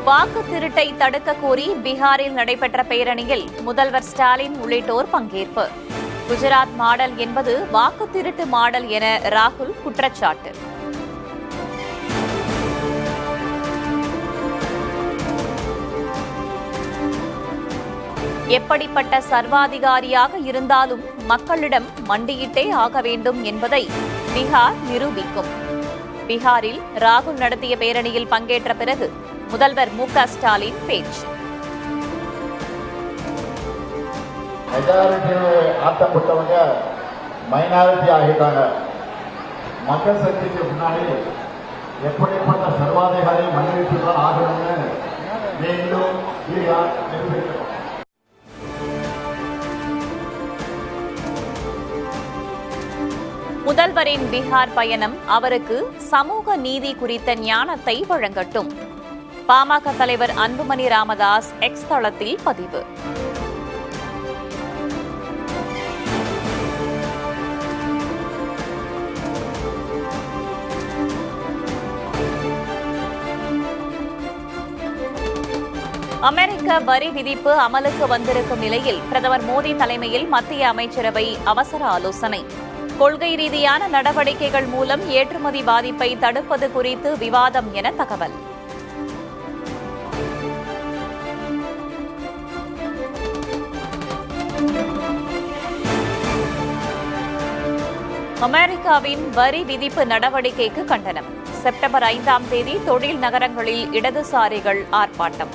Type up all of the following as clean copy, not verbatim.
வாக்கு திருட்டை தடுக்க கோரி பீகாரில் நடைபெற்ற பேரணியில் முதல்வர் ஸ்டாலின் உள்ளிட்டோர் பங்கேற்பு. குஜராத் மாடல் என்பது வாக்கு திருட்டு மாடல் என ராகுல் குற்றச்சாட்டு. எப்படிப்பட்ட சர்வாதிகாரியாக இருந்தாலும் மக்களிடம் மண்டியிட்டே ஆக வேண்டும் என்பதை பீகார் நிரூபிக்கும். பீகாரில் ராகுல் நடத்திய பேரணியில் பங்கேற்ற பிறகு முதல்வர் மு.க. ஸ்டாலின் பேச்சு. மெஜாரிட்டி ஆட்டப்பட்டவங்க மைனாரிட்டி ஆகிட்டாங்க. மக்கள் சக்திக்கு முன்னாடி எப்படிப்பட்ட சர்வாதிகாரி மன்னிட்டு தான் ஆகணும்னு மீண்டும் நிரூபிக்கிறோம். முதல்வரின் பீகார் பயணம் அவருக்கு சமூக நீதி குறித்த ஞானத்தை வழங்கட்டும். பாமக தலைவர் அன்புமணி ராமதாஸ் எக்ஸ் தளத்தில் பதிவு. அமெரிக்க வரி விதிப்பு அமலுக்கு வந்திருக்கும் நிலையில் பிரதமர் மோடி தலைமையில் மத்திய அமைச்சரவை அவசர ஆலோசனை. கொள்கை ரீதியான நடவடிக்கைகள் மூலம் ஏற்றுமதி பாதிப்பை தடுப்பது குறித்து விவாதம் என தகவல். அமெரிக்காவின் வரி விதிப்பு நடவடிக்கைக்கு கண்டனம். செப்டம்பர் 5ஆம் தேதி தொழில் நகரங்களில் இடதுசாரிகள் ஆர்ப்பாட்டம்.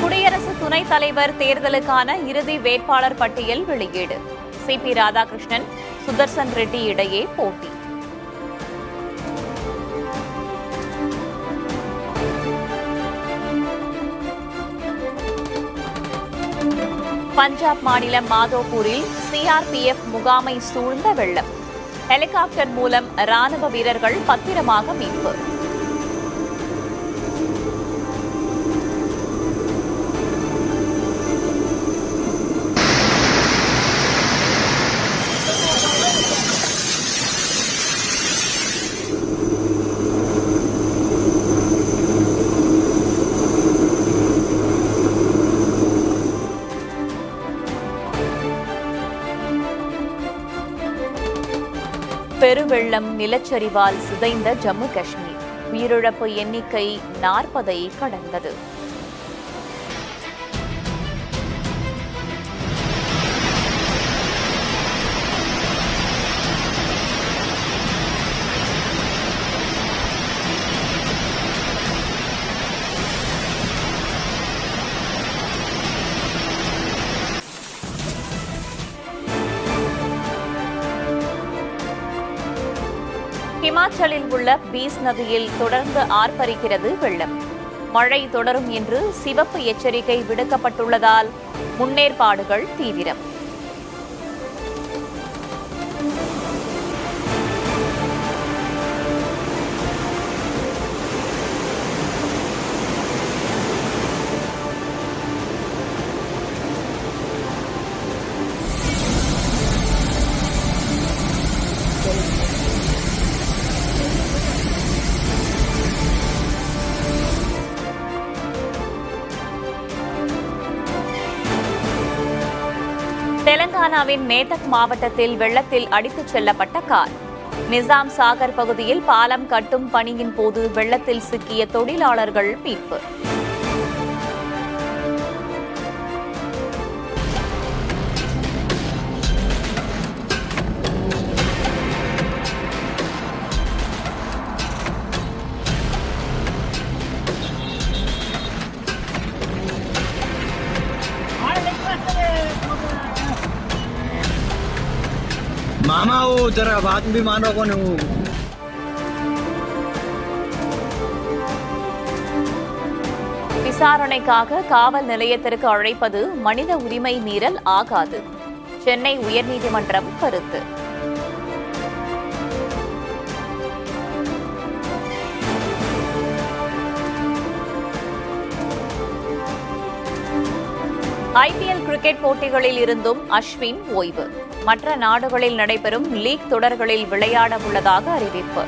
குடியரசு துணைத் தலைவர் தேர்தலுக்கான இறுதி வேட்பாளர் பட்டியல் வெளியீடு. சி.பி. ராதாகிருஷ்ணன், சுதர்சன் ரெட்டி இடையே போட்டி. பஞ்சாப் மாநிலம் மாதோபூரில் சிஆர்பிஎஃப் முகாமை சூழ்ந்த வெள்ளம். ஹெலிகாப்டர் மூலம் ராணுவ வீரர்கள் பத்திரமாக மீட்பு. பெருவெள்ளம், நிலச்சரிவால் சிதைந்த ஜம்மு காஷ்மீர். உயிரிழப்பு எண்ணிக்கை 40ஐ கடந்தது. ஹிமாச்சலில் உள்ள பீஸ் நதியில் தொடர்ந்து ஆர்ப்பரிக்கிறது வெள்ளம். மழை தொடரும் என்று சிவப்பு எச்சரிக்கை விடுக்கப்பட்டுள்ளதால் முன்னேற்பாடுகள் தீவிரம். தெலங்கானாவின் மேதக் மாவட்டத்தில் வெள்ளத்தில் அடித்துச் செல்லப்பட்ட கார். நிசாம் சாகர் பகுதியில் பாலம் கட்டும் பணியின் போது வெள்ளத்தில் சிக்கிய தொழிலாளர்கள் மீட்பு. मामा वो जरा बात भी मान रखो नहीं. விசாரணைக்காக காவல் நிலையத்திற்கு அழைப்பது மனித உரிமை மீறல் ஆகாது. சென்னை உயர்நீதிமன்றம் கருத்து. ஐபிஎல் கிரிக்கெட் போட்டிகளில் இருந்தும் அஸ்வின் ஓய்வு. மற்ற நாடுகளில் நடைபெறும் லீக் தொடர்களில் விளையாட உள்ளதாக அறிவிப்பு.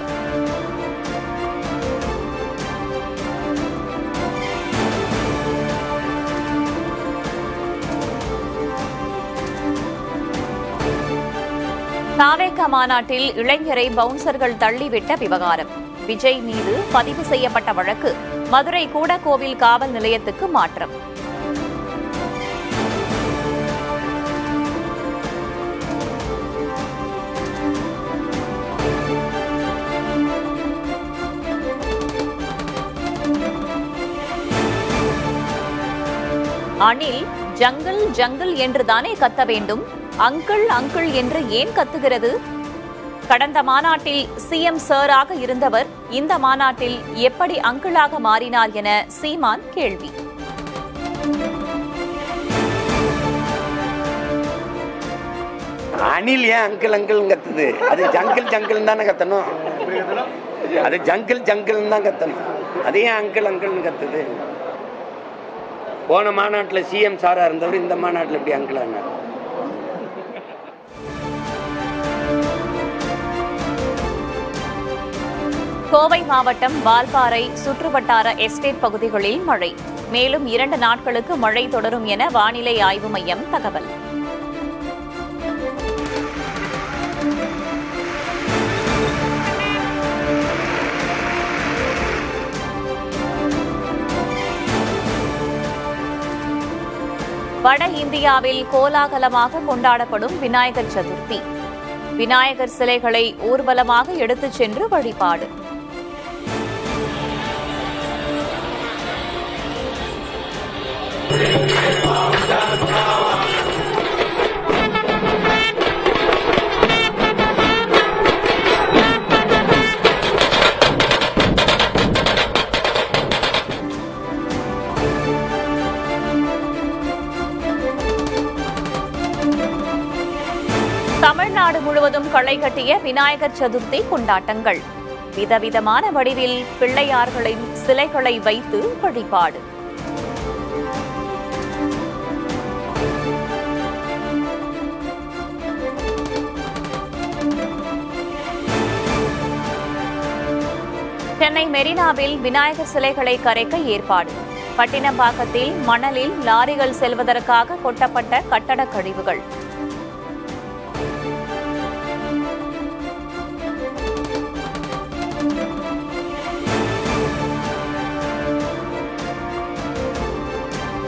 தாவேகா மாநாட்டில் இளைஞரை பவுன்சர்கள் தள்ளிவிட்ட விவகாரம். விஜய் மீது பதிவு செய்யப்பட்ட வழக்கு மதுரை கூடக்கோவில் காவல் நிலையத்துக்கு மாற்றம். அணில் ஜங்கிள் ஜங்கிள் என்றுதானே கத்த வேண்டும், அங்கிள் அங்கிள் என்று ஏன் கத்துகிறது? கடந்த மாநாட்டில் சிஎம் சாராக இருந்தவர் இந்த மாநாட்டில் எப்படி அங்கிளாக மாறினார் என சீமான் கேள்வி. அணில் ஏன் அங்கிள் அங்கிள் கத்துது? அது ஜங்கிள் ஜங்கிள் தானே கத்தணும். அது ஜங்கிள் ஜங்கிள் தான் கத்தணும். அது ஏன் அங்கிள் அங்கிள்னு கத்துது? போன மாநாட்டில் சிஎம் சாரா இருந்தவர் இந்த மாநாட்டில் எப்படி அங்கிள் ஆனார்? கோவை மாவட்டம் வால்பாறை சுற்றுவட்டார எஸ்டேட் பகுதிகளில் மழை. மேலும் 2 நாட்களுக்கு மழை தொடரும் என வானிலை ஆய்வு மையம் தகவல். வட இந்தியாவில் கோலாகலமாக கொண்டாடப்படும் விநாயகர் சதுர்த்தி. விநாயகர் சிலைகளை ஊர்வலமாக எடுத்துச் சென்று வழிபாடு. தமிழ்நாடு முழுவதும் களை கட்டிய விநாயகர் சதுர்த்தி கொண்டாட்டங்கள். விதவிதமான வடிவில் பிள்ளையார்களின் சிலைகளை வைத்து வழிபாடு. சென்னை மெரினாவில் விநாயகர் சிலைகளை கரைக்க ஏற்பாடு. பட்டினப்பாக்கத்தில் மணலில் லாரிகள் செல்வதற்காக கொட்டப்பட்ட கட்டடக் கழிவுகள்.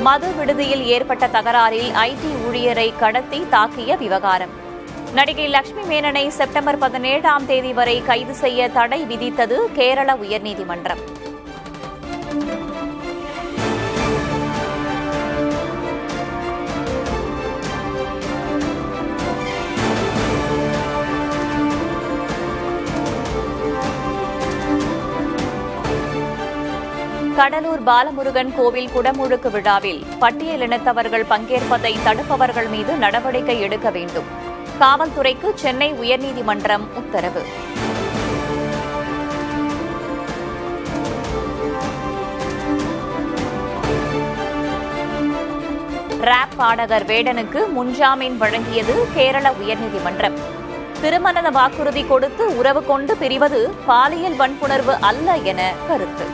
மது விடுதியில் ஏற்பட்ட தகராறில் ஐடி ஊழியரை கடத்தி தாக்கிய விவகாரம். நடிகை லட்சுமி மேனனை செப்டம்பர் 17ஆம் தேதி வரை கைது செய்ய தடை விதித்தது கேரள உயர்நீதிமன்றம். கடலூர் பாலமுருகன் கோவில் குடமுழுக்கு விழாவில் பட்டியலினத்தவர்கள் பங்கேற்பதை தடுப்பவர்கள் மீது நடவடிக்கை எடுக்க வேண்டும். காவல்துறைக்கு சென்னை உயர்நீதிமன்றம் உத்தரவு. ராப் பாடகர் வேடனுக்கு முன்ஜாமீன் வழங்கியது கேரள உயர்நீதிமன்றம். திருமண வாக்குறுதி கொடுத்து உறவு கொண்டு பிரிவது பாலியல் வன்புணர்வு அல்ல என கருத்து.